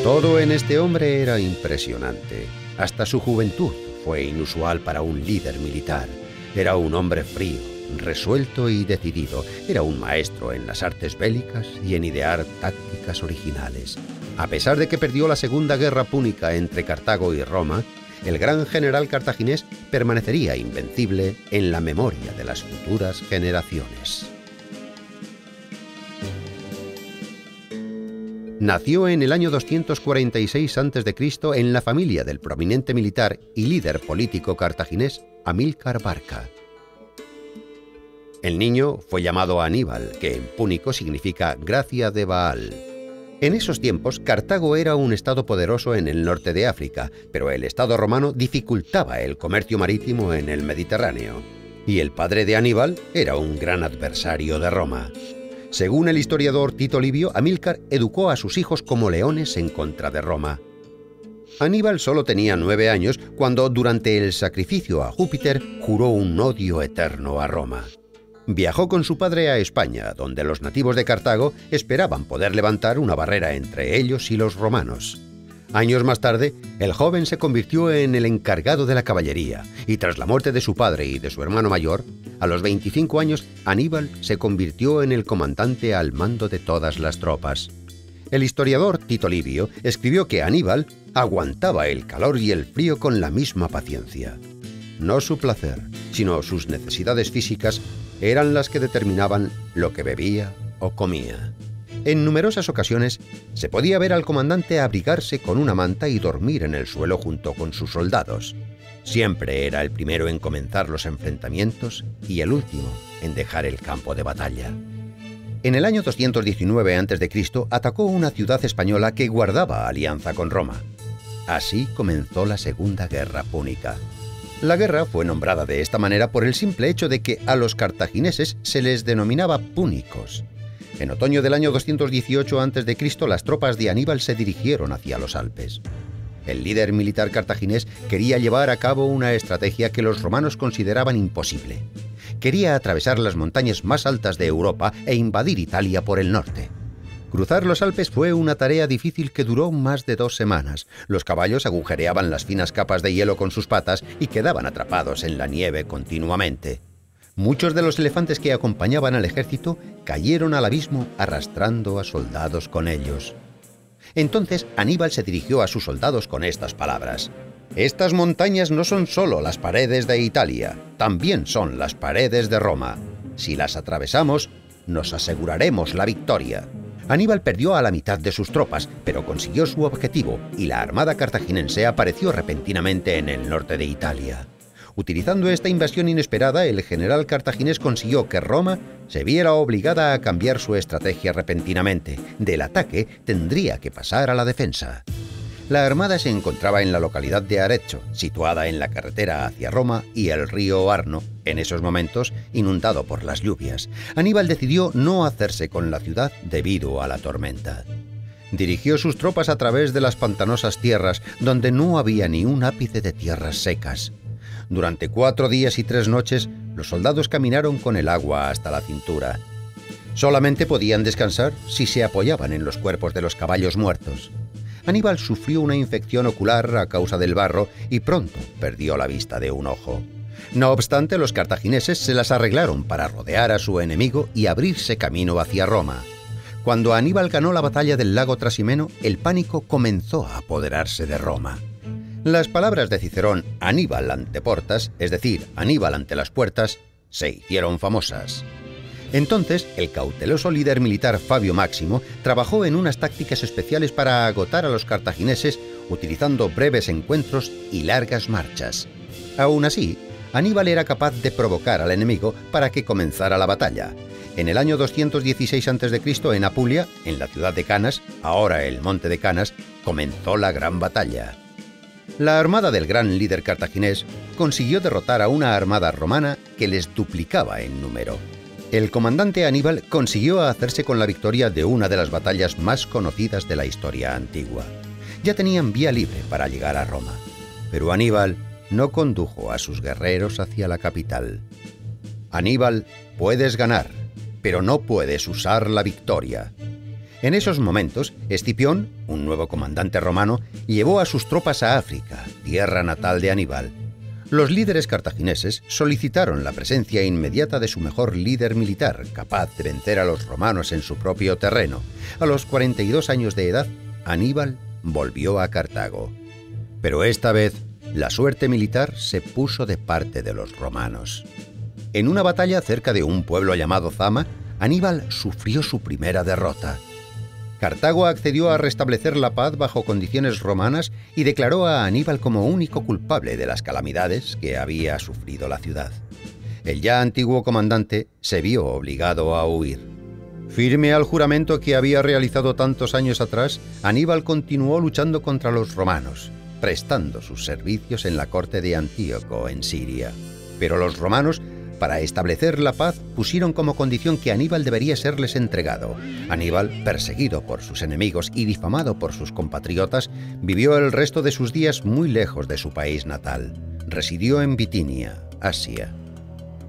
Todo en este hombre era impresionante. Hasta su juventud fue inusual para un líder militar. Era un hombre frío, resuelto y decidido. Era un maestro en las artes bélicas y en idear tácticas originales. A pesar de que perdió la Segunda Guerra Púnica entre Cartago y Roma, el gran general cartaginés permanecería invencible en la memoria de las futuras generaciones. Nació en el año 246 a.C. en la familia del prominente militar y líder político cartaginés Amílcar Barca. El niño fue llamado Aníbal, que en púnico significa gracia de Baal. En esos tiempos, Cartago era un estado poderoso en el norte de África, pero el estado romano dificultaba el comercio marítimo en el Mediterráneo. Y el padre de Aníbal era un gran adversario de Roma. Según el historiador Tito Livio, Amílcar educó a sus hijos como leones en contra de Roma. Aníbal solo tenía 9 años cuando, durante el sacrificio a Júpiter, juró un odio eterno a Roma. Viajó con su padre a España, donde los nativos de Cartago esperaban poder levantar una barrera entre ellos y los romanos. Años más tarde, el joven se convirtió en el encargado de la caballería, y tras la muerte de su padre y de su hermano mayor, a los 25 años, Aníbal se convirtió en el comandante al mando de todas las tropas. El historiador Tito Livio escribió que Aníbal aguantaba el calor y el frío con la misma paciencia. No su placer, sino sus necesidades físicas eran las que determinaban lo que bebía o comía. En numerosas ocasiones se podía ver al comandante abrigarse con una manta y dormir en el suelo junto con sus soldados. Siempre era el primero en comenzar los enfrentamientos y el último en dejar el campo de batalla. En el año 219 a.C. atacó una ciudad española que guardaba alianza con Roma. Así comenzó la Segunda Guerra Púnica. La guerra fue nombrada de esta manera por el simple hecho de que a los cartagineses se les denominaba púnicos. En otoño del año 218 a.C., las tropas de Aníbal se dirigieron hacia los Alpes. El líder militar cartaginés quería llevar a cabo una estrategia que los romanos consideraban imposible. Quería atravesar las montañas más altas de Europa e invadir Italia por el norte. Cruzar los Alpes fue una tarea difícil que duró más de 2 semanas. Los caballos agujereaban las finas capas de hielo con sus patas y quedaban atrapados en la nieve continuamente. Muchos de los elefantes que acompañaban al ejército cayeron al abismo arrastrando a soldados con ellos. Entonces Aníbal se dirigió a sus soldados con estas palabras: «Estas montañas no son solo las paredes de Italia, también son las paredes de Roma. Si las atravesamos, nos aseguraremos la victoria». Aníbal perdió a la mitad de sus tropas, pero consiguió su objetivo y la armada cartaginense apareció repentinamente en el norte de Italia. Utilizando esta invasión inesperada, el general cartaginés consiguió que Roma se viera obligada a cambiar su estrategia repentinamente. Del ataque tendría que pasar a la defensa. La armada se encontraba en la localidad de Arezzo, situada en la carretera hacia Roma y el río Arno, en esos momentos inundado por las lluvias. Aníbal decidió no hacerse con la ciudad debido a la tormenta. Dirigió sus tropas a través de las pantanosas tierras, donde no había ni un ápice de tierras secas. Durante 4 días y 3 noches, los soldados caminaron con el agua hasta la cintura. Solamente podían descansar si se apoyaban en los cuerpos de los caballos muertos. Aníbal sufrió una infección ocular a causa del barro y pronto perdió la vista de un ojo. No obstante, los cartagineses se las arreglaron para rodear a su enemigo y abrirse camino hacia Roma. Cuando Aníbal ganó la batalla del lago Trasimeno, el pánico comenzó a apoderarse de Roma. Las palabras de Cicerón, Aníbal ante portas, es decir, Aníbal ante las puertas, se hicieron famosas. Entonces, el cauteloso líder militar Fabio Máximo trabajó en unas tácticas especiales para agotar a los cartagineses, utilizando breves encuentros y largas marchas. Aún así, Aníbal era capaz de provocar al enemigo para que comenzara la batalla. En el año 216 a.C., en Apulia, en la ciudad de Canas, ahora el monte de Canas, comenzó la gran batalla. La armada del gran líder cartaginés consiguió derrotar a una armada romana que les duplicaba en número. El comandante Aníbal consiguió hacerse con la victoria de una de las batallas más conocidas de la historia antigua. Ya tenían vía libre para llegar a Roma, pero Aníbal no condujo a sus guerreros hacia la capital. Aníbal, puedes ganar, pero no puedes usar la victoria. En esos momentos, Escipión, un nuevo comandante romano, llevó a sus tropas a África, tierra natal de Aníbal. Los líderes cartagineses solicitaron la presencia inmediata de su mejor líder militar, capaz de vencer a los romanos en su propio terreno. A los 42 años de edad, Aníbal volvió a Cartago. Pero esta vez, la suerte militar se puso de parte de los romanos. En una batalla cerca de un pueblo llamado Zama, Aníbal sufrió su primera derrota. Cartago accedió a restablecer la paz bajo condiciones romanas y declaró a Aníbal como único culpable de las calamidades que había sufrido la ciudad. El ya antiguo comandante se vio obligado a huir. Firme al juramento que había realizado tantos años atrás, Aníbal continuó luchando contra los romanos, prestando sus servicios en la corte de Antíoco, en Siria. Pero los romanos, para establecer la paz, pusieron como condición que Aníbal debería serles entregado. Aníbal, perseguido por sus enemigos y difamado por sus compatriotas, vivió el resto de sus días muy lejos de su país natal. Residió en Bitinia, Asia.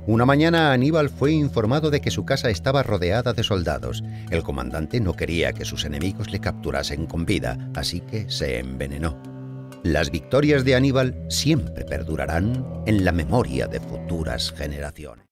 Una mañana Aníbal fue informado de que su casa estaba rodeada de soldados. El comandante no quería que sus enemigos le capturasen con vida, así que se envenenó. Las victorias de Aníbal siempre perdurarán en la memoria de futuras generaciones.